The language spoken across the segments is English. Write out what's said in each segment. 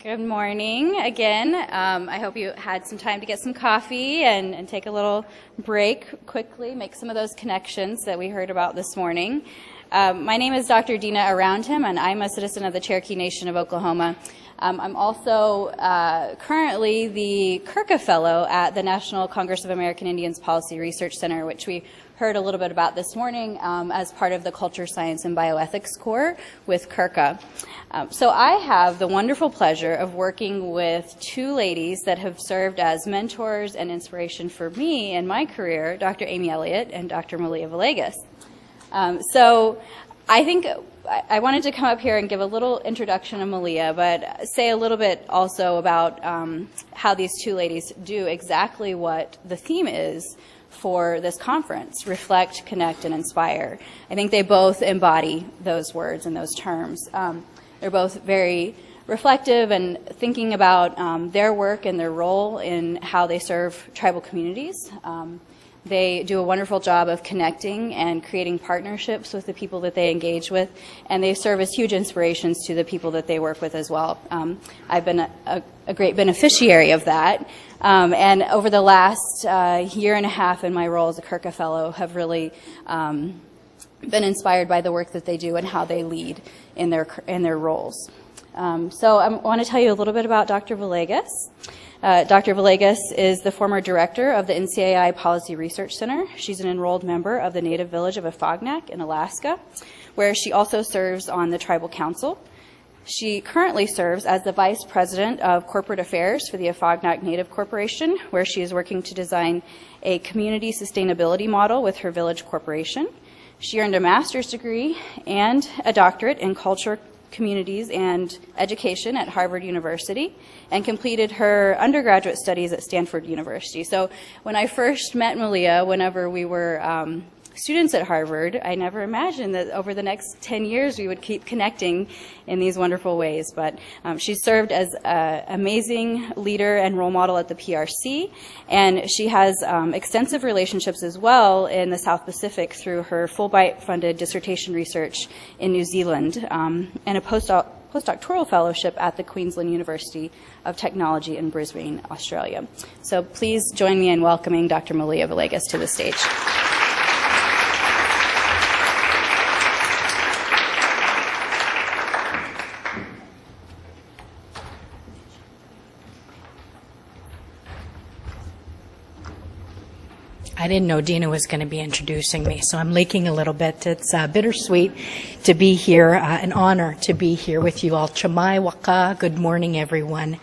Good morning again. I hope you had some time to get some coffee and take a little break quickly, make some of those connections that we heard about this morning. My name is Dr. Dina Aroundhim, and I'm a citizen of the Cherokee Nation of Oklahoma. I'm also currently the CRCAIH Fellow at the National Congress of American Indians Policy Research Center, which we heard a little bit about this morning as part of the Culture, Science, and Bioethics Corps with CRCAIH. So I have the wonderful pleasure of working with two ladies that have served as mentors and inspiration for me in my career, Dr. Amy Elliott and Dr. Malia Villegas. So I think I wanted to come up here and give a little introduction of Malia, but say a little bit also about how these two ladies do exactly what the theme is for this conference: reflect, connect, and inspire. I think they both embody those words and those terms. They're both very reflective and thinking about their work and their role in how they serve tribal communities. They do a wonderful job of connecting and creating partnerships with the people that they engage with, and they serve as huge inspirations to the people that they work with as well. I've been a great beneficiary of that, and over the last year and a half in my role as a CRCAIH Fellow have really been inspired by the work that they do and how they lead in their roles. So I want to tell you a little bit about Dr. Villegas. Dr. Villegas is the former director of the NCAI Policy Research Center. She's an enrolled member of the native village of Afognak in Alaska, where she also serves on the Tribal Council. She currently serves as the Vice President of Corporate Affairs for the Afognak Native Corporation, where she is working to design a community sustainability model with her village corporation. She earned a master's degree and a doctorate in culture, communities, and education at Harvard University, and completed her undergraduate studies at Stanford University. So when I first met Malia, whenever we were students at Harvard, I never imagined that over the next 10 years we would keep connecting in these wonderful ways. But she served as an amazing leader and role model at the PRC, and she has extensive relationships as well in the South Pacific through her Fulbright-funded dissertation research in New Zealand and a postdoctoral fellowship at the Queensland University of Technology in Brisbane, Australia. So please join me in welcoming Dr. Malia Villegas to the stage. I didn't know Dina was going to be introducing me, so I'm leaking a little bit. It's bittersweet to be here, an honor to be here with you all. Chamai waka, good morning, everyone.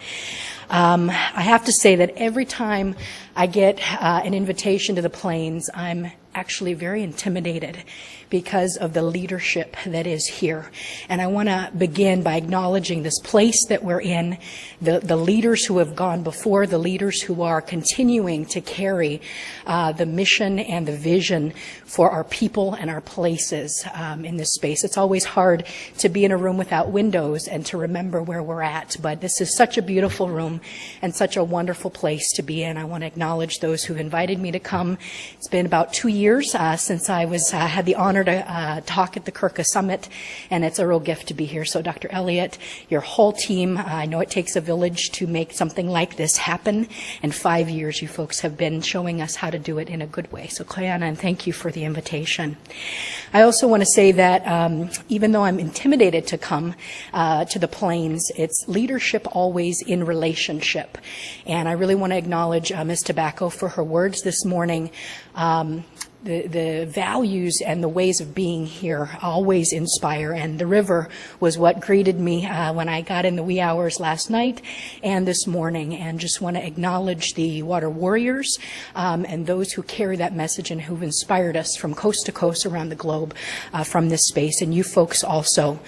I have to say that every time I get an invitation to the Plains, I'm actually very intimidated because of the leadership that is here. And I want to begin by acknowledging this place that we're in, the leaders who have gone before, the leaders who are continuing to carry the mission and the vision for our people and our places in this space. It's always hard to be in a room without windows and to remember where we're at, but this is such a beautiful room and such a wonderful place to be in. I want to acknowledge those who invited me to come. It's been about 2 years since I had the honor to talk at the CRCAIH Summit, and it's a real gift to be here. So Dr. Elliott, your whole team, I know it takes a village to make something like this happen, and 5 years you folks have been showing us how to do it in a good way. So Klayana, and thank you for the invitation. I also want to say that even though I'm intimidated to come to the Plains, it's leadership always in relationship. And I really want to acknowledge Ms. Tobacco for her words this morning. The values and the ways of being here always inspire, and the river was what greeted me when I got in the wee hours last night and this morning, and just want to acknowledge the water warriors and those who carry that message and who've inspired us from coast to coast around the globe from this space, and you folks also.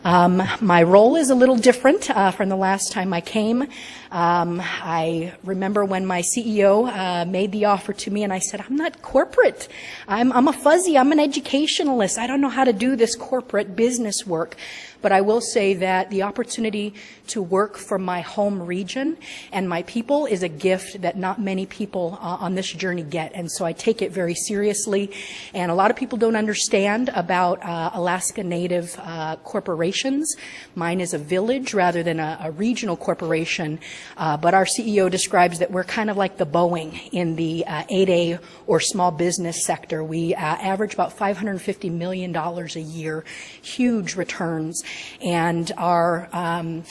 My role is a little different from the last time I came. I remember when my CEO made the offer to me, and I said, I'm not corporate. I'm a fuzzy. I'm an educationalist. I don't know how to do this corporate business work. But I will say that the opportunity to work for my home region and my people is a gift that not many people on this journey get. And so I take it very seriously. And a lot of people don't understand about Alaska Native corporations. corporations. Mine is a village rather than a regional corporation, but our CEO describes that we're kind of like the Boeing in the 8A or small business sector. We average about $550 million a year, huge returns. And our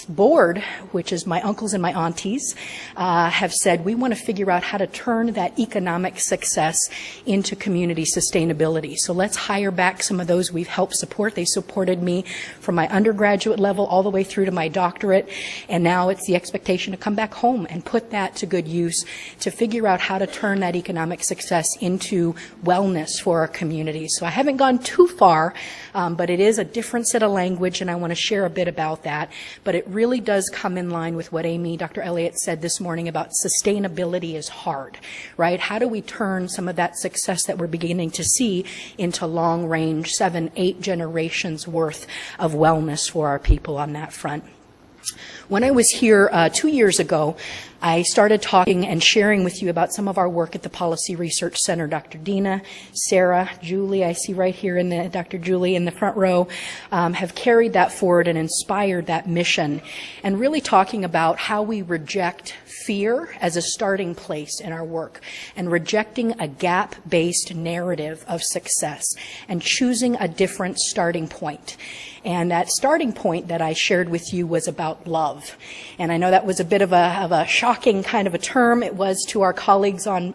board, which is my uncles and my aunties, have said we want to figure out how to turn that economic success into community sustainability. So let's hire back some of those we've helped support. They supported me from my undergraduate level all the way through to my doctorate, and now it's the expectation to come back home and put that to good use to figure out how to turn that economic success into wellness for our communities. So I haven't gone too far, but it is a different set of language, and I want to share a bit about that. But it really does come in line with what Dr. Elliott said this morning about sustainability is hard, right? How do we turn some of that success that we're beginning to see into long-range, 7, 8 generations worth of wellness for our people on that front? When I was here 2 years ago, I started talking and sharing with you about some of our work at the Policy Research Center. Dr. Dina, Sarah, Julie, I see right here in the Dr. Julie in the front row, have carried that forward and inspired that mission, and really talking about how we reject fear as a starting place in our work and rejecting a gap-based narrative of success and choosing a different starting point. And that starting point that I shared with you was about love. And I know that was a bit of a shocking kind of a term. It was to our colleagues on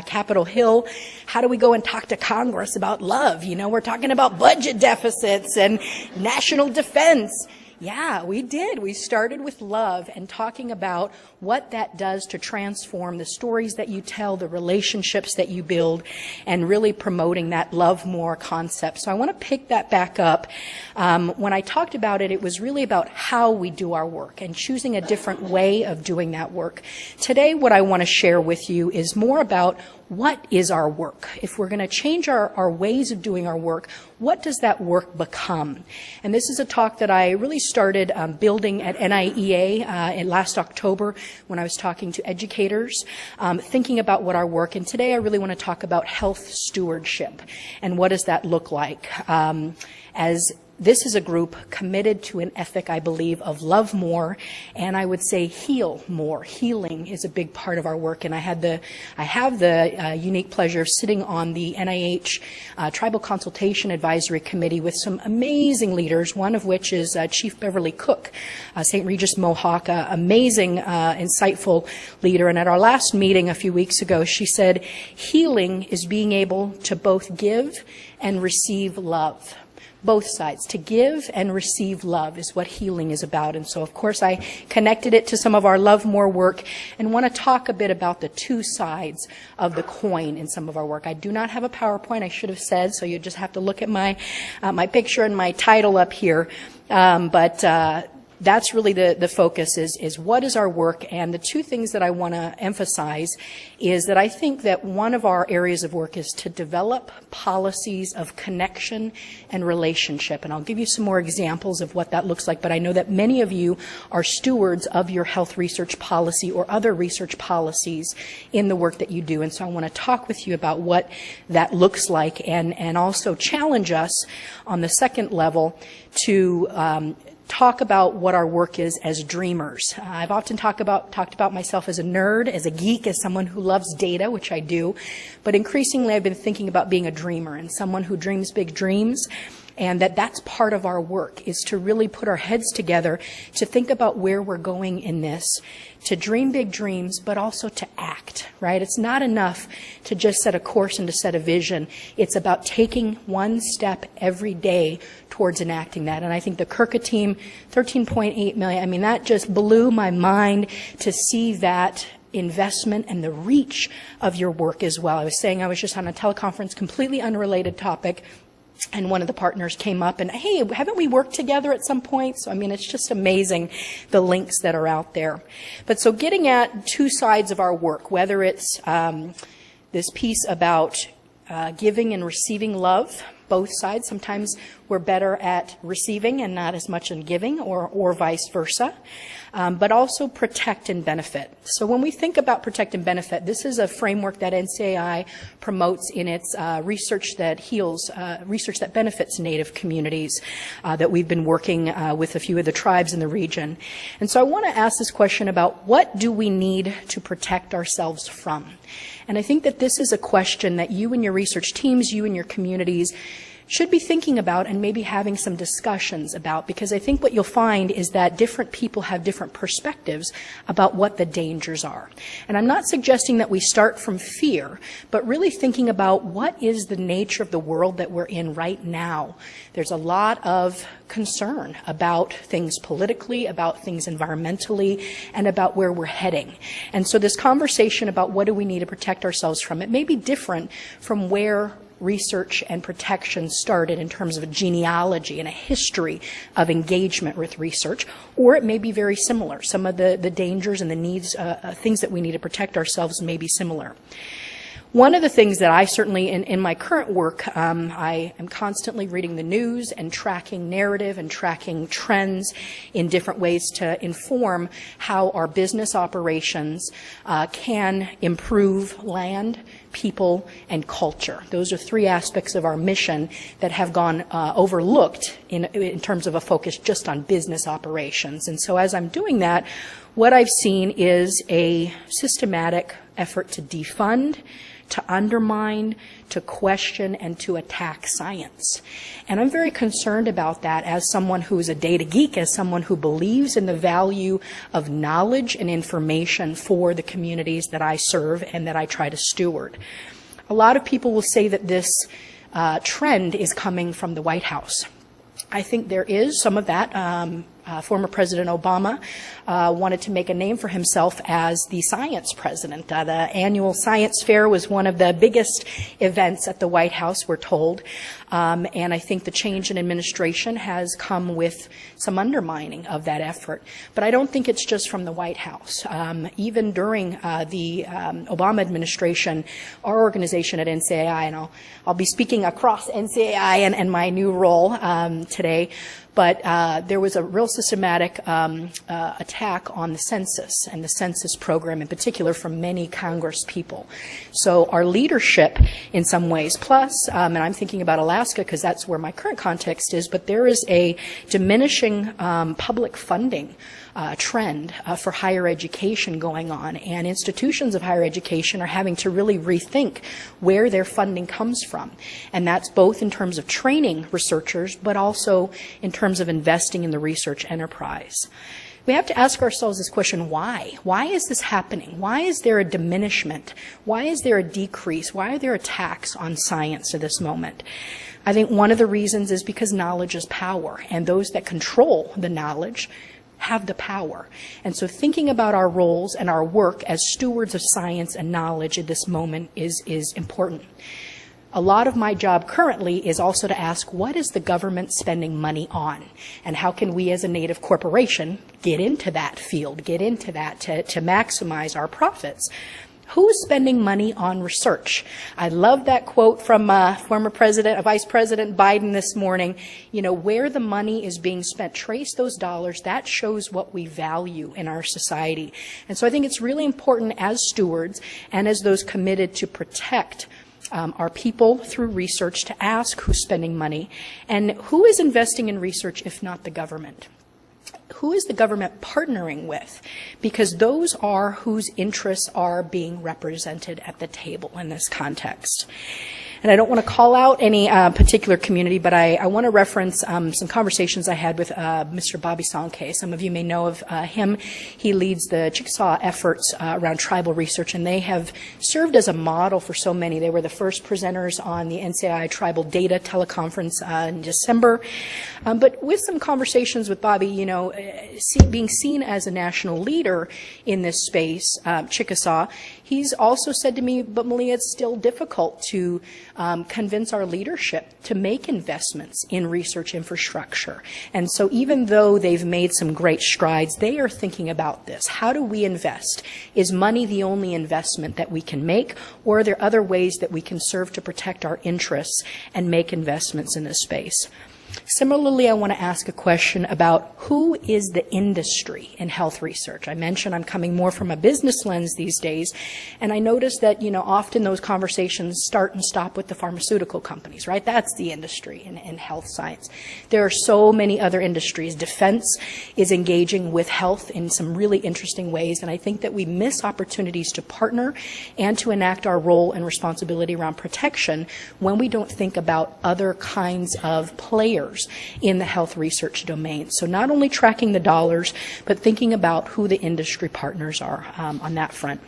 Capitol Hill. How do we go and talk to Congress about love? You know, we're talking about budget deficits and national defense. Yeah, we did. We started with love and talking about what that does to transform the stories that you tell, the relationships that you build, and really promoting that love more concept. So I want to pick that back up. When I talked about it, it was really about how we do our work and choosing a different way of doing that work. Today, what I want to share with you is more about what is our work? If we're going to change our ways of doing our work, what does that work become? And this is a talk that I really started building at NIEA in last October when I was talking to educators, thinking about what our work. And today I really want to talk about health stewardship and what does that look like as this is a group committed to an ethic, I believe, of love more, and I would say heal more. Healing is a big part of our work, and I have the unique pleasure of sitting on the NIH Tribal Consultation Advisory Committee with some amazing leaders, one of which is Chief Beverly Cook, St. Regis Mohawk, amazing, insightful leader. And at our last meeting a few weeks ago, she said, healing is being able to both give and receive love. Both sides. To give and receive love is what healing is about. And so, of course, I connected it to some of our Love More work and want to talk a bit about the two sides of the coin in some of our work. I do not have a PowerPoint, I should have said, so you just have to look at my picture and my title up here. That's really the focus is what is our work, and the two things that I want to emphasize is that I think that one of our areas of work is to develop policies of connection and relationship, and I'll give you some more examples of what that looks like, but I know that many of you are stewards of your health research policy or other research policies in the work that you do, and so I want to talk with you about what that looks like and also challenge us on the second level to talk about what our work is as dreamers. I've often talked about myself as a nerd, as a geek, as someone who loves data, which I do, but increasingly I've been thinking about being a dreamer and someone who dreams big dreams, and that's part of our work, is to really put our heads together to think about where we're going in this, to dream big dreams, but also to act, right? It's not enough to just set a course and to set a vision. It's about taking one step every day towards enacting that. And I think the CRCA team, 13.8 million, I mean, that just blew my mind to see that investment and the reach of your work as well. I was saying I was just on a teleconference, completely unrelated topic, and one of the partners came up and, hey, haven't we worked together at some point? So, I mean, it's just amazing the links that are out there. But so getting at two sides of our work, whether it's this piece about giving and receiving love, both sides. Sometimes we're better at receiving and not as much in giving, or vice versa. But also protect and benefit. So when we think about protect and benefit, this is a framework that NCAI promotes in its research that heals, research that benefits Native communities that we've been working with a few of the tribes in the region. And so I want to ask this question about what do we need to protect ourselves from? And I think that this is a question that you and your research teams, you and your communities should be thinking about and maybe having some discussions about, because I think what you'll find is that different people have different perspectives about what the dangers are. And I'm not suggesting that we start from fear, but really thinking about what is the nature of the world that we're in right now. There's a lot of concern about things politically, about things environmentally, and about where we're heading. And so this conversation about what do we need to protect ourselves from, it may be different from where research and protection started in terms of a genealogy and a history of engagement with research, or it may be very similar. Some of the dangers and the needs, things that we need to protect ourselves may be similar. One of the things that I certainly, in my current work, I am constantly reading the news and tracking narrative and tracking trends in different ways to inform how our business operations can improve land, people, and culture. Those are three aspects of our mission that have gone overlooked in terms of a focus just on business operations. And so as I'm doing that, what I've seen is a systematic effort to defund, to undermine, to question, and to attack science. And I'm very concerned about that as someone who is a data geek, as someone who believes in the value of knowledge and information for the communities that I serve and that I try to steward. A lot of people will say that this trend is coming from the White House. I think there is some of that. Former President Obama wanted to make a name for himself as the science president. The annual science fair was one of the biggest events at the White House, we're told. And I think the change in administration has come with some undermining of that effort. But I don't think it's just from the White House. Even during the Obama administration, our organization at NCAI, and I'll be speaking across NCAI and my new role today, but there was a real systematic attack on the census and the census program in particular from many Congress people. So our leadership in some ways, plus, and I'm thinking about Alaska because that's where my current context is, but there is a diminishing public funding trend for higher education going on, and institutions of higher education are having to really rethink where their funding comes from. And that's both in terms of training researchers, but also in terms of investing in the research enterprise. We have to ask ourselves this question, why? Why is this happening? Why is there a diminishment? Why is there a decrease? Why are there attacks on science at this moment? I think one of the reasons is because knowledge is power, and those that control the knowledge have the power. And so thinking about our roles and our work as stewards of science and knowledge at this moment is important. A lot of my job currently is also to ask, what is the government spending money on? And how can we as a Native corporation get into that field, get into that to maximize our profits? Who's spending money on research? I love that quote from former Vice President Biden this morning. You know, where the money is being spent, trace those dollars. That shows what we value in our society. And so I think it's really important as stewards and as those committed to protect our people through research to ask who's spending money and who is investing in research if not the government. Who is the government partnering with? Because those are whose interests are being represented at the table in this context. And I don't want to call out any particular community, but I want to reference some conversations I had with Mr. Bobby Sankey. Some of you may know of him. He leads the Chickasaw efforts around tribal research, and they have served as a model for so many. They were the first presenters on the NCAI Tribal Data teleconference in December. But with some conversations with Bobby, you know, being seen as a national leader in this space, Chickasaw, he's also said to me, but Malia, it's still difficult to convince our leadership to make investments in research infrastructure. And so even though they've made some great strides, they are thinking about this. How do we invest? Is money the only investment that we can make, or are there other ways that we can serve to protect our interests and make investments in this space? Similarly, I want to ask a question about who is the industry in health research. I mentioned I'm coming more from a business lens these days, and I notice that, often those conversations start and stop with the pharmaceutical companies, right? That's the industry in health science. There are so many other industries. Defense is engaging with health in some really interesting ways, and I think that we miss opportunities to partner and to enact our role and responsibility around protection when we don't think about other kinds of players in the health research domain. So not only tracking the dollars, but thinking about who the industry partners are on that front.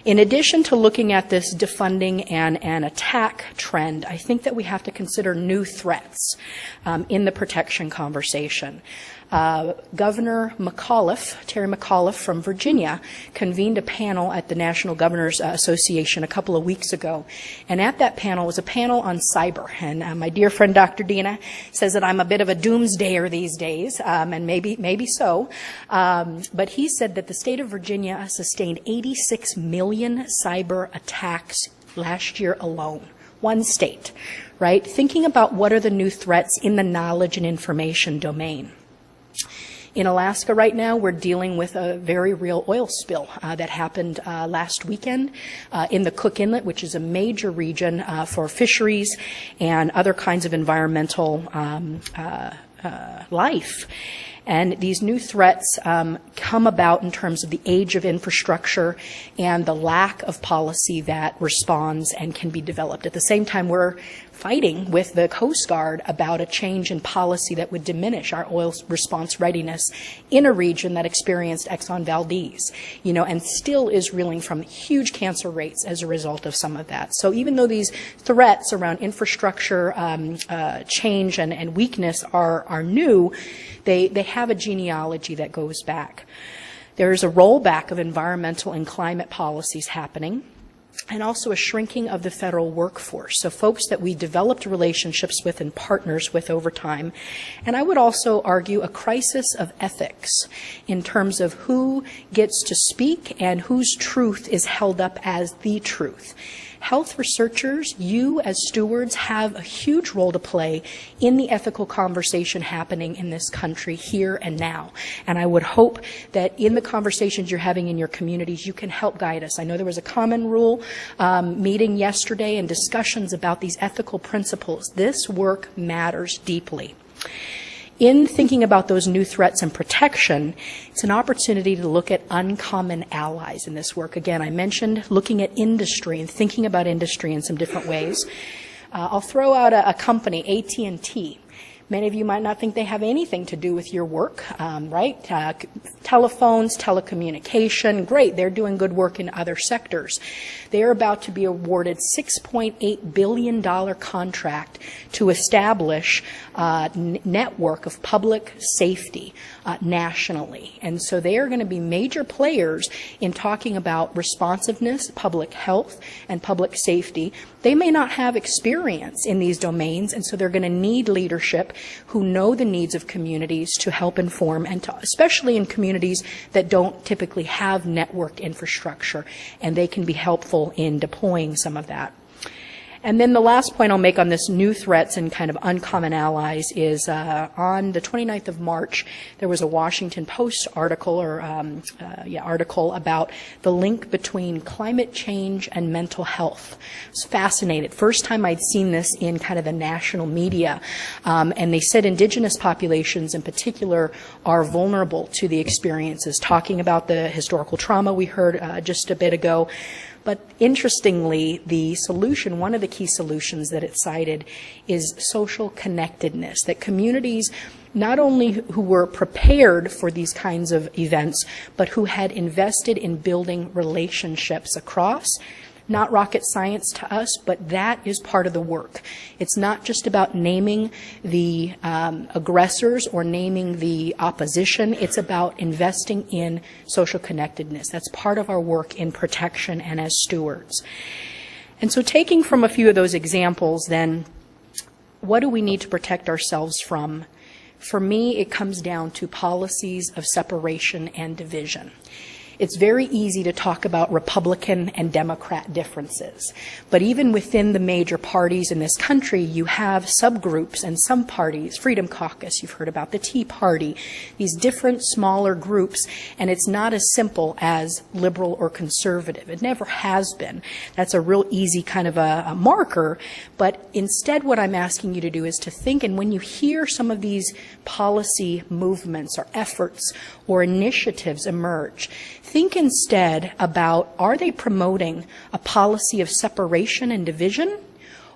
In addition to looking at this defunding and attack trend, I think that we have to consider new threats in the protection conversation. Governor Terry McAuliffe from Virginia, convened a panel at the National Governors Association a couple of weeks ago. And at that panel was a panel on cyber. And my dear friend Dr. Dina says that I'm a bit of a doomsdayer these days, and maybe so. But he said that the state of Virginia sustained 86 million cyber attacks last year alone. One state, right? Thinking about what are the new threats in the knowledge and information domain. In Alaska right now, we're dealing with a very real oil spill that happened last weekend in the Cook Inlet, which is a major region for fisheries and other kinds of environmental life. And these new threats come about in terms of the age of infrastructure and the lack of policy that responds and can be developed. At the same time, we're fighting with the Coast Guard about a change in policy that would diminish our oil response readiness in a region that experienced Exxon Valdez, and still is reeling from huge cancer rates as a result of some of that. So even though these threats around infrastructure change and weakness are new, they have a genealogy that goes back. There is a rollback of environmental and climate policies happening, and also a shrinking of the federal workforce. So folks that we developed relationships with and partners with over time. And I would also argue a crisis of ethics in terms of who gets to speak and whose truth is held up as the truth. Health researchers, you as stewards, have a huge role to play in the ethical conversation happening in this country here and now. And I would hope that in the conversations you're having in your communities, you can help guide us. I know there was a Common Rule meeting yesterday and discussions about these ethical principles. This work matters deeply. In thinking about those new threats and protection, it's an opportunity to look at uncommon allies in this work. Again, I mentioned looking at industry and thinking about industry in some different ways. I'll throw out a company, AT&T. Many of you might not think they have anything to do with your work, right? Telephones, telecommunication, great. They're doing good work in other sectors. They are about to be awarded $6.8 billion contract to establish a network of public safety nationally. And so they are going to be major players in talking about responsiveness, public health, and public safety. They may not have experience in these domains, and so they're going to need leadership who know the needs of communities to help inform, and especially in communities that don't typically have networked infrastructure, and they can be helpful in deploying some of that. And then the last point I'll make on this new threats and kind of uncommon allies is on the 29th of March, there was a Washington Post article article about the link between climate change and mental health. I was fascinated. First time I'd seen this in kind of the national media. And they said indigenous populations in particular are vulnerable to the experiences, talking about the historical trauma we heard just a bit ago. But interestingly, the solution, one of the key solutions that it cited is social connectedness, that communities not only who were prepared for these kinds of events, but who had invested in building relationships across. Not rocket science to us, but that is part of the work. It's not just about naming the aggressors or naming the opposition. It's about investing in social connectedness. That's part of our work in protection and as stewards. And so taking from a few of those examples, then, what do we need to protect ourselves from? For me, it comes down to policies of separation and division. It's very easy to talk about Republican and Democrat differences. But even within the major parties in this country, you have subgroups and some parties, Freedom Caucus, you've heard about the Tea Party, these different smaller groups, and it's not as simple as liberal or conservative. It never has been. That's a real easy kind of a marker, but instead what I'm asking you to do is to think, and when you hear some of these policy movements or efforts or initiatives emerge, think instead about, are they promoting a policy of separation and division,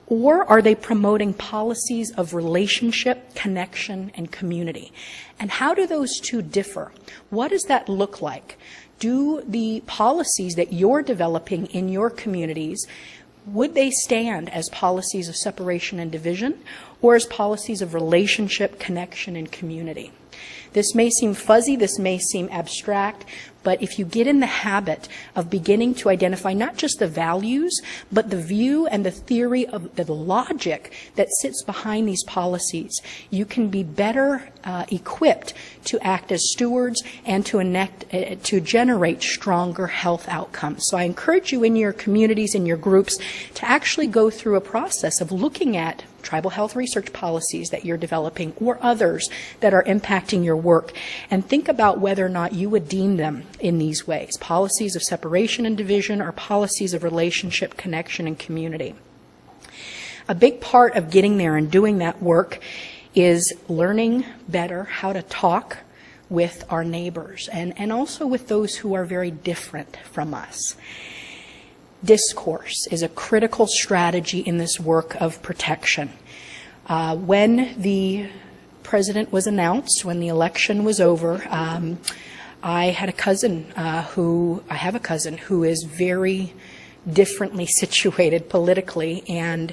or are they promoting policies of relationship, connection, and community? And how do those two differ? What does that look like? Do the policies that you're developing in your communities, would they stand as policies of separation and division, or as policies of relationship, connection, and community? This may seem fuzzy, this may seem abstract, but if you get in the habit of beginning to identify not just the values, but the view and the theory of the logic that sits behind these policies, you can be better equipped to act as stewards and to generate stronger health outcomes. So I encourage you in your communities, in your groups, to actually go through a process of looking at tribal health research policies that you're developing or others that are impacting your work, and think about whether or not you would deem them in these ways, policies of separation and division or policies of relationship, connection, and community. A big part of getting there and doing that work is learning better how to talk with our neighbors and also with those who are very different from us. Discourse is a critical strategy in this work of protection. When the president was announced, when the election was over, I have a cousin who is very differently situated politically, and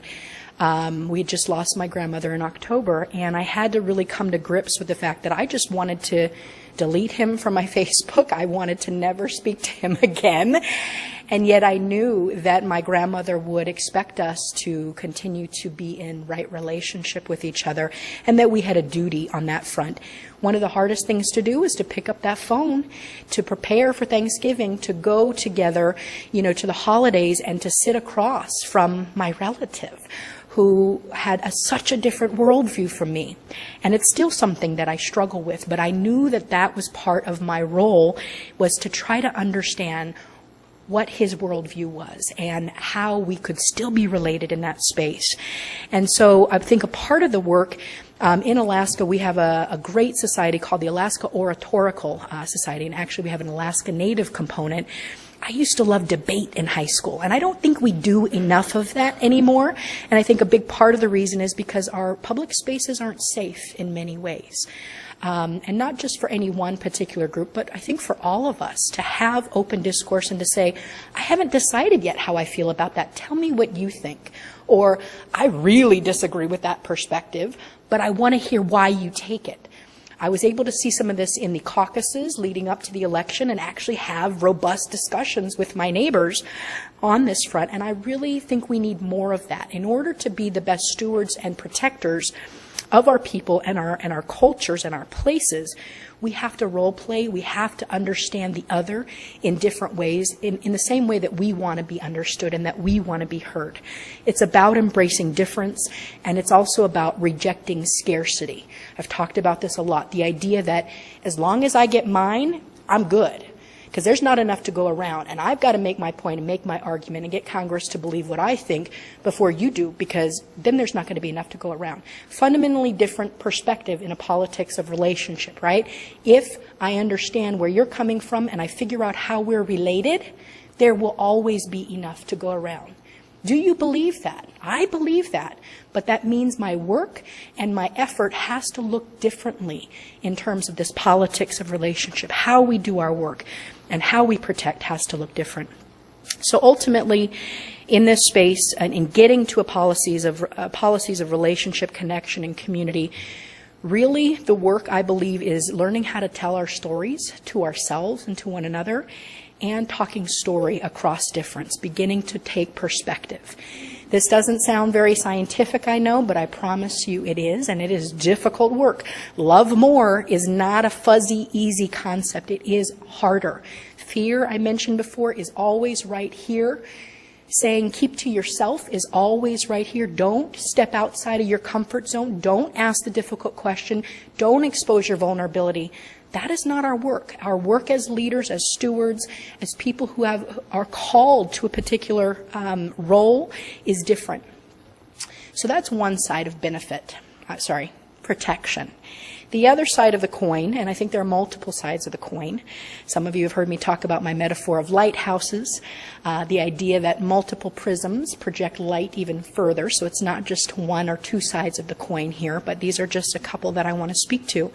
we had just lost my grandmother in October, and I had to really come to grips with the fact that I just wanted to delete him from my Facebook. I wanted to never speak to him again. And yet I knew that my grandmother would expect us to continue to be in right relationship with each other, and that we had a duty on that front. One of the hardest things to do is to pick up that phone, to prepare for Thanksgiving, to go together, to the holidays, and to sit across from my relative who had such a different worldview from me. And it's still something that I struggle with, but I knew that that was part of my role, was to try to understand what his worldview was and how we could still be related in that space. And so I think a part of the work in Alaska, we have a great society called the Alaska Oratorical Society, and actually we have an Alaska Native component. I used to love debate in high school, and I don't think we do enough of that anymore. And I think a big part of the reason is because our public spaces aren't safe in many ways. And not just for any one particular group, but I think for all of us to have open discourse and to say, I haven't decided yet how I feel about that. Tell me what you think. Or, I really disagree with that perspective, but I want to hear why you take it. I was able to see some of this in the caucuses leading up to the election and actually have robust discussions with my neighbors on this front. And I really think we need more of that in order to be the best stewards and protectors of our people and our cultures and our places. We have to role play. We have to understand the other in different ways, in the same way that we want to be understood and that we want to be heard. It's about embracing difference, and it's also about rejecting scarcity. I've talked about this a lot. The idea that as long as I get mine, I'm good. Because there's not enough to go around, and I've got to make my point and make my argument and get Congress to believe what I think before you do, because then there's not going to be enough to go around. Fundamentally different perspective in a politics of relationship, right? If I understand where you're coming from and I figure out how we're related, there will always be enough to go around. Do you believe that? I believe that. But that means my work and my effort has to look differently in terms of this politics of relationship. How we do our work and how we protect has to look different. So ultimately, in this space and in getting to policies of relationship, connection, and community, really the work, I believe, is learning how to tell our stories to ourselves and to one another, and talking story across difference, beginning to take perspective. This doesn't sound very scientific, I know, but I promise you it is, and it is difficult work. Love more is not a fuzzy, easy concept. It is harder. Fear, I mentioned before, is always right here. Saying keep to yourself is always right here. Don't step outside of your comfort zone. Don't ask the difficult question. Don't expose your vulnerability. That is not our work. Our work as leaders, as stewards, as people who are called to a particular role is different. So that's one side of protection. The other side of the coin, and I think there are multiple sides of the coin. Some of you have heard me talk about my metaphor of lighthouses, the idea that multiple prisms project light even further. So it's not just one or two sides of the coin here, but these are just a couple that I want to speak to.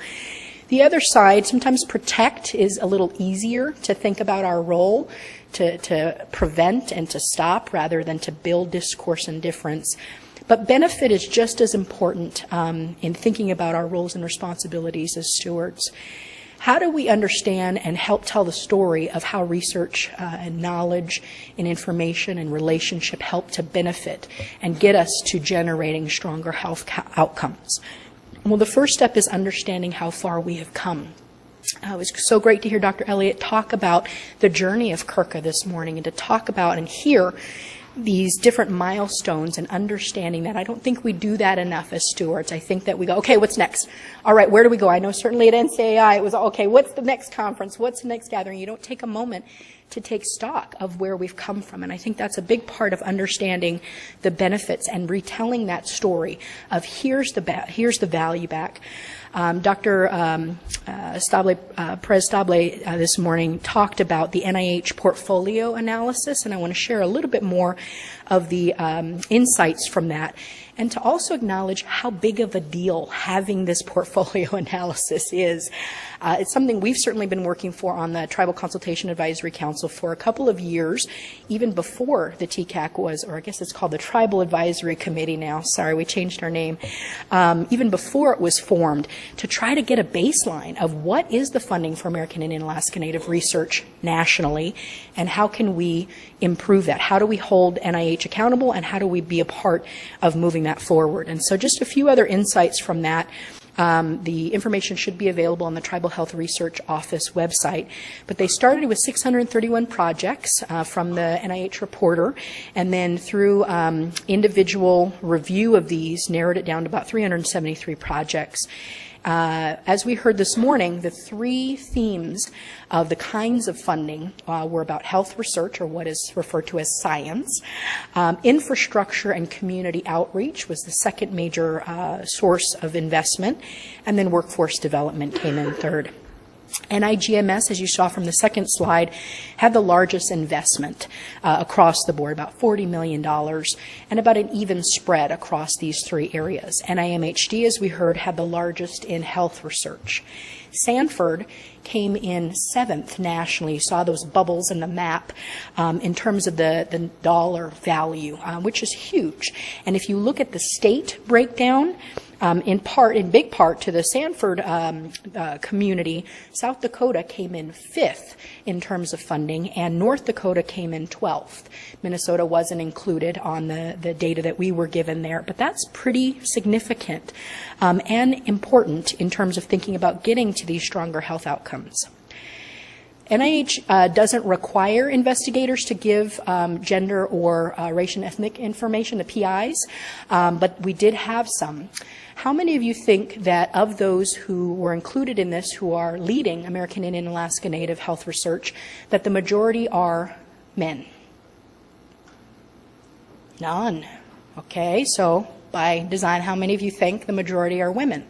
The other side, sometimes protect is a little easier to think about our role, to prevent and to stop rather than to build discourse and difference. But benefit is just as important in thinking about our roles and responsibilities as stewards. How do we understand and help tell the story of how research and knowledge and information and relationship help to benefit and get us to generating stronger health outcomes? Well, the first step is understanding how far we have come. It was so great to hear Dr. Elliott talk about the journey of CRCA this morning and to talk about and hear these different milestones and understanding that. I don't think we do that enough as stewards. I think that we go, okay, what's next? All right, where do we go? I know certainly at NCAI it was, okay, what's the next conference? What's the next gathering? You don't take a moment to take stock of where we've come from. And I think that's a big part of understanding the benefits and retelling that story of here's the value back. Dr. Perez Stable this morning talked about the NIH portfolio analysis, and I want to share a little bit more of the insights from that, and to also acknowledge how big of a deal having this portfolio analysis is. It's something we've certainly been working for on the Tribal Consultation Advisory Council for a couple of years, even before the TCAC was, or I guess it's called the Tribal Advisory Committee now. Sorry, we changed our name. Even before it was formed, to try to get a baseline of what is the funding for American Indian Alaska Native research nationally, and how can we improve that? How do we hold NIH accountable, and how do we be a part of moving that forward? And so just a few other insights from that. The information should be available on the Tribal Health Research Office website. But they started with 631 projects from the NIH reporter, and then through individual review of these, narrowed it down to about 373 projects. As we heard this morning, the three themes of the kinds of funding were about health research, or what is referred to as science. Infrastructure and community outreach was the second major source of investment, and then workforce development came in third. NIGMS, as you saw from the second slide, had the largest investment across the board, about $40 million, and about an even spread across these three areas. NIMHD, as we heard, had the largest in health research. Sanford came in seventh nationally. You saw those bubbles in the map in terms of the dollar value, which is huge. And if you look at the state breakdown, in big part to the Sanford community, South Dakota came in fifth in terms of funding, and North Dakota came in 12th. Minnesota wasn't included on the data that we were given there, but that's pretty significant and important in terms of thinking about getting to these stronger health outcomes. NIH doesn't require investigators to give gender or race and ethnic information, the PIs, but we did have some. How many of you think that of those who were included in this, who are leading American Indian and Alaska Native health research, that the majority are men? None. Okay, so by design, how many of you think the majority are women?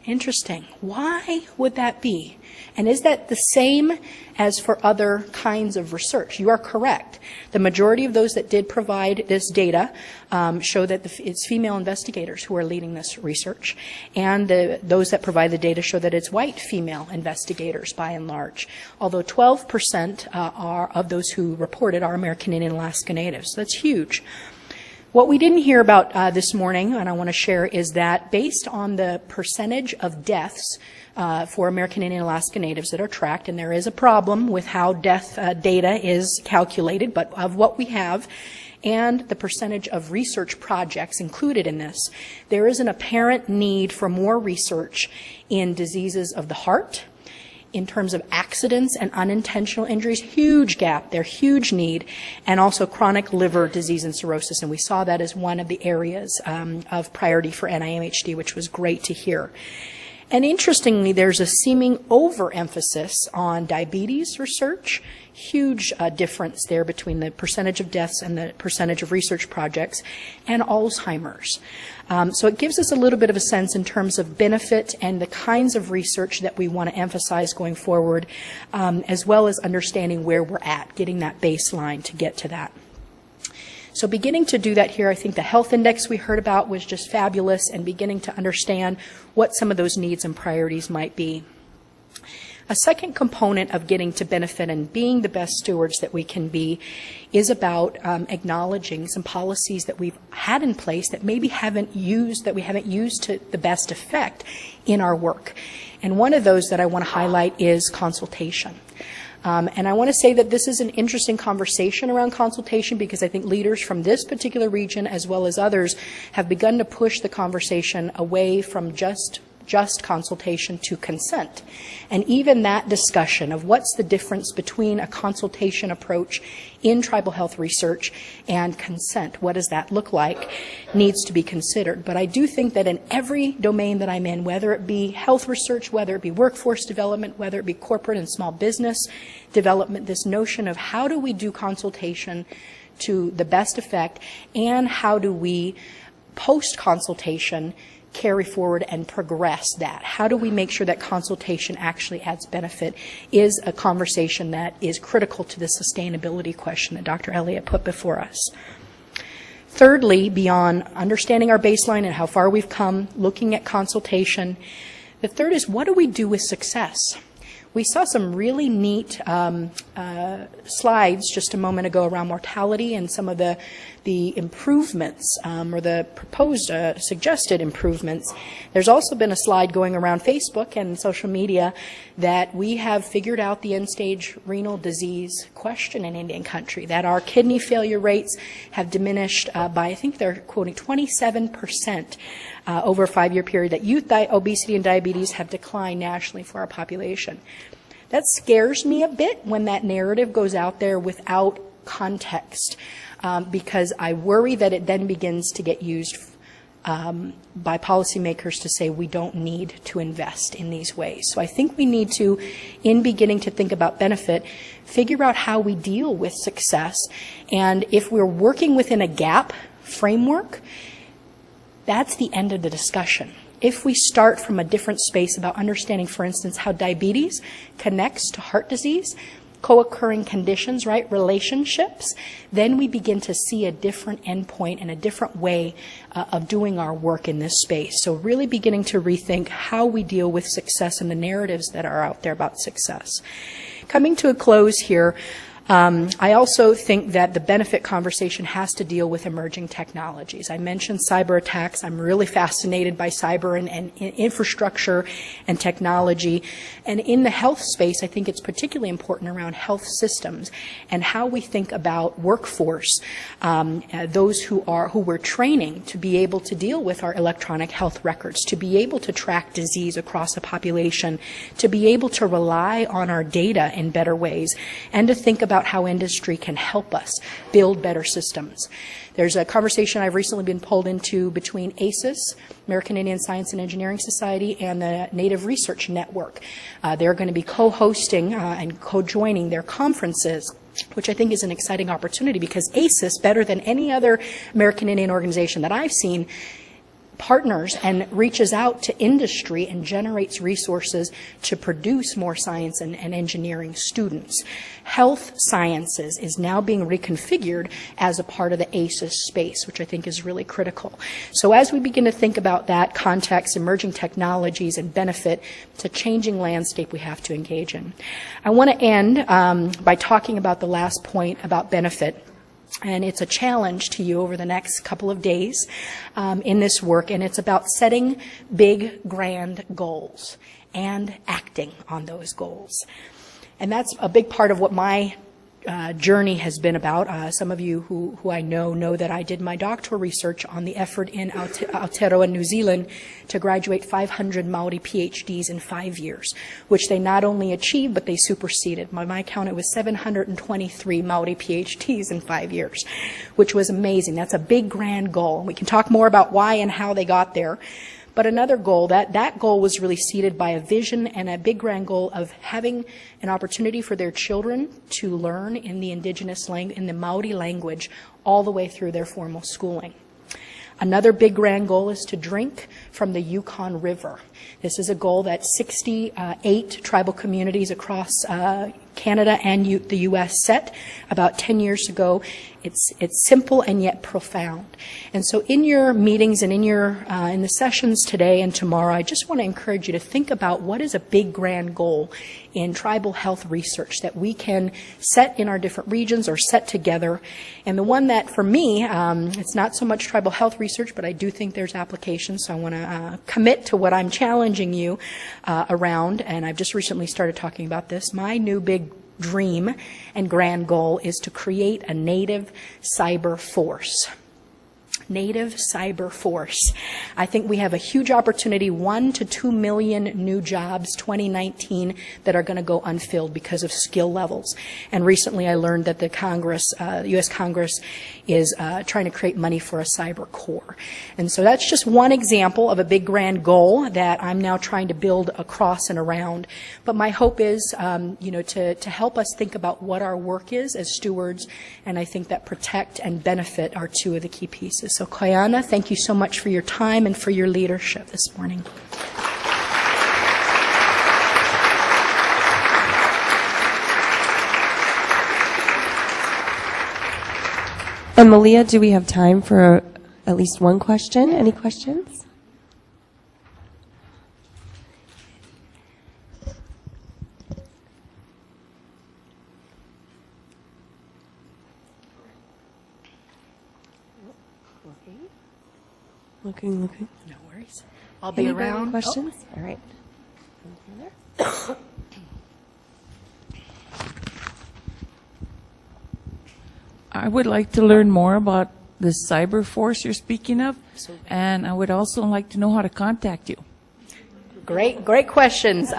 Interesting. Why would that be? And is that the same as for other kinds of research? You are correct. The majority of those that did provide this data show that it's female investigators who are leading this research. And those that provide the data show that it's white female investigators by and large. Although 12% of those who reported are American Indian and Alaska Natives. So that's huge. What we didn't hear about this morning, and I want to share, is that based on the percentage of deaths for American Indian and Alaska Natives that are tracked, and there is a problem with how death data is calculated, but of what we have, and the percentage of research projects included in this, there is an apparent need for more research in diseases of the heart, in terms of accidents and unintentional injuries, huge gap there, huge need, and also chronic liver disease and cirrhosis. And we saw that as one of the areas of priority for NIMHD, which was great to hear. And interestingly, there's a seeming overemphasis on diabetes research, huge difference there between the percentage of deaths and the percentage of research projects, and Alzheimer's. So it gives us a little bit of a sense in terms of benefit and the kinds of research that we want to emphasize going forward, as well as understanding where we're at, getting that baseline to get to that. So beginning to do that here, I think the health index we heard about was just fabulous, and beginning to understand what some of those needs and priorities might be. A second component of getting to benefit and being the best stewards that we can be is about acknowledging some policies that we've had in place that maybe we haven't used to the best effect in our work. And one of those that I want to highlight is consultation. And I want to say that this is an interesting conversation around consultation, because I think leaders from this particular region as well as others have begun to push the conversation away from just consultation to consent. And even that discussion of what's the difference between a consultation approach in tribal health research and consent, what does that look like, needs to be considered. But I do think that in every domain that I'm in, whether it be health research, whether it be workforce development, whether it be corporate and small business development, this notion of how do we do consultation to the best effect, and how do we post-consultation carry forward and progress that? How do we make sure that consultation actually adds benefit, is a conversation that is critical to the sustainability question that Dr. Elliott put before us. Thirdly, beyond understanding our baseline and how far we've come, looking at consultation, the third is, what do we do with success? We saw some really neat slides just a moment ago around mortality and some of the improvements or the proposed suggested improvements. There's also been a slide going around Facebook and social media that we have figured out the end-stage renal disease question in Indian country, that our kidney failure rates have diminished by, I think they're quoting 27% over a 5-year period, that youth obesity and diabetes have declined nationally for our population. That scares me a bit when that narrative goes out there without context, because I worry that it then begins to get used by policymakers to say we don't need to invest in these ways. So I think we need to, in beginning to think about benefit, figure out how we deal with success. And if we're working within a gap framework, that's the end of the discussion. If we start from a different space about understanding, for instance, how diabetes connects to heart disease, co-occurring conditions, right, relationships, then we begin to see a different endpoint and a different way of doing our work in this space. So really beginning to rethink how we deal with success and the narratives that are out there about success. Coming to a close here, I also think that the benefit conversation has to deal with emerging technologies. I mentioned cyber attacks. I'm really fascinated by cyber and infrastructure and technology. And in the health space, I think it's particularly important around health systems and how we think about workforce, those who we're training to be able to deal with our electronic health records, to be able to track disease across a population, to be able to rely on our data in better ways, and to think about how industry can help us build better systems. There's a conversation I've recently been pulled into between ASIS, American Indian Science and Engineering Society, and the Native Research Network. They're going to be co-hosting and co-joining their conferences, which I think is an exciting opportunity, because ASIS, better than any other American Indian organization that I've seen, partners and reaches out to industry and generates resources to produce more science and engineering students. Health sciences is now being reconfigured as a part of the ASIS space, which I think is really critical. So as we begin to think about that context, emerging technologies and benefit, it's a changing landscape we have to engage in. I want to end by talking about the last point about benefit. And it's a challenge to you over the next couple of days in this work, and it's about setting big, grand goals and acting on those goals. And that's a big part of what my journey has been about. Some of you who I know that I did my doctoral research on the effort in Aotearoa, New Zealand, to graduate 500 Maori PhDs in 5 years, which they not only achieved, but they superseded. By my count, it was 723 Maori PhDs in 5 years, which was amazing. That's a big, grand goal. We can talk more about why and how they got there. But another goal, that goal was really seeded by a vision and a big grand goal of having an opportunity for their children to learn in the indigenous language, in the Maori language, all the way through their formal schooling. Another big grand goal is to drink from the Yukon River. This is a goal that 68 tribal communities across Canada and the U.S. set about 10 years ago. It's simple and yet profound. And so in your meetings and in the sessions today and tomorrow, I just want to encourage you to think about what is a big grand goal in tribal health research that we can set in our different regions or set together. And the one that for me, it's not so much tribal health research, but I do think there's applications. So I want to commit to what I'm challenging you around. And I've just recently started talking about this. My new big dream and grand goal is to create a native cyber force. Native cyber force. I think we have a huge opportunity, 1 to 2 million new jobs 2019 that are going to go unfilled because of skill levels. And recently I learned that the U.S. Congress is trying to create money for a cyber corps. And so that's just one example of a big grand goal that I'm now trying to build across and around. But my hope is, to help us think about what our work is as stewards, and I think that protect and benefit are two of the key pieces. So Kayana, thank you so much for your time and for your leadership this morning. And Malia, do we have time for at least one question? Any questions? Looking. No worries. I'll be around. Questions? All right. I would like to learn more about the cyber force you're speaking of, and I would also like to know how to contact you. Great questions.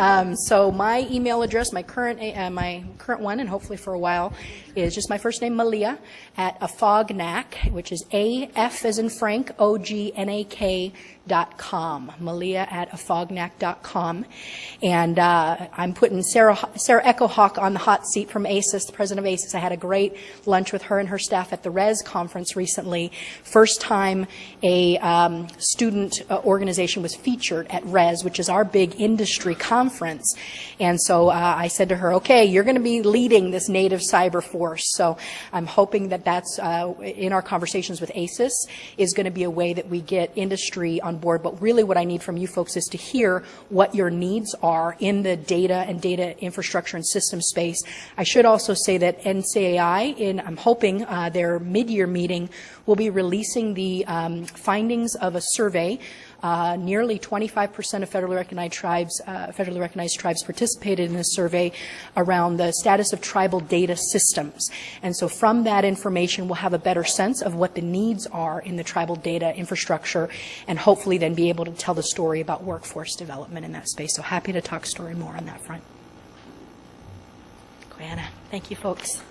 So my email address, my current one, and hopefully for a while, is just my first name, Malia, at Afognak, which is A-F as in Frank, OGNAK.com. Malia at Afognak.com. And I'm putting Sarah Echohawk on the hot seat from ACES, the president of ACES. I had a great lunch with her and her staff at the RES conference recently. First time a student organization was featured at RES, which is our big industry conference. And so I said to her, okay, you're going to be leading this native cyber force. So I'm hoping that that's in our conversations with ACES is going to be a way that we get industry on board. But really what I need from you folks is to hear what your needs are in the data and data infrastructure and system space. I should also say that NCAI, I'm hoping their mid-year meeting, will be releasing the findings of a survey. Nearly 25% of federally recognized tribes participated in this survey around the status of tribal data systems. And so from that information, we'll have a better sense of what the needs are in the tribal data infrastructure, and hopefully then be able to tell the story about workforce development in that space. So happy to talk story more on that front. Koyana, thank you, folks.